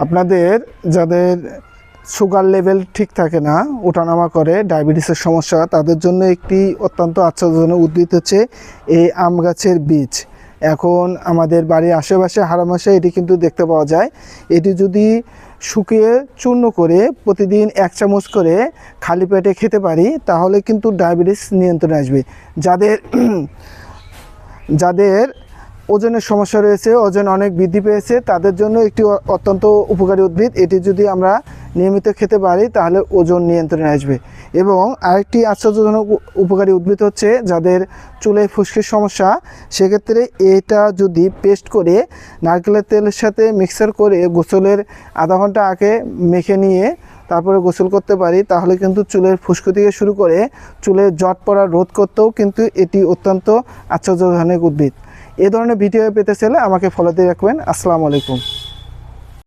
আপনাদের যাদের sugar level ঠিক থাকে না, ওঠানামা করে, ডায়াবেটিসের সমস্যা, তাদের জন্য একটি অত্যন্ত আশ্চর্যজনক উদ্ভিদ হচ্ছে এই আম গাছের বীজ। এখন আমাদের বাড়ির আশেপাশে হারামাশে এটি কিন্তু দেখতে পাওয়া যায়। এটি যদি শুকিয়ে চূর্ণ করে প্রতিদিন 1 চামচ করে খালি পেটে খেতে পারি, তাহলে কিন্তু ডায়াবেটিস নিয়ন্ত্রণে আসবে। যাদের ওজনের সমস্যা রয়েছে, ওজন অনেক বৃদ্ধি পেয়েছে, তাদের জন্য একটি অত্যন্ত উপকারী উদ্ভিদ। এটি যদি আমরা নিয়মিত খেতে পারি তাহলে ওজন নিয়ন্ত্রণে আসবে। এবং আরেকটি আশ্চর্যজনক উপকারী উদ্ভিদ হচ্ছে যাদের চুলে ফুসকির সমস্যা, সেক্ষেত্রে এটা যদি পেস্ট করে নারকেলের তেলের সাথে মিক্সার করে গোসলের আধা ঘন্টা আগে মেখে নিয়ে তারপরে গোসল করতে পারি, তাহলে কিন্তু চুলের ফুসকি থেকে শুরু করে চুলের জট পড়া রোধ করতেও কিন্তু এটি অত্যন্ত আশ্চর্যজনক উদ্ভিদ। এ ধরনের ভিডিও পেতে চাইলে আমাকে ফলো দিয়ে রাখবেন। আসসালামু আলাইকুম।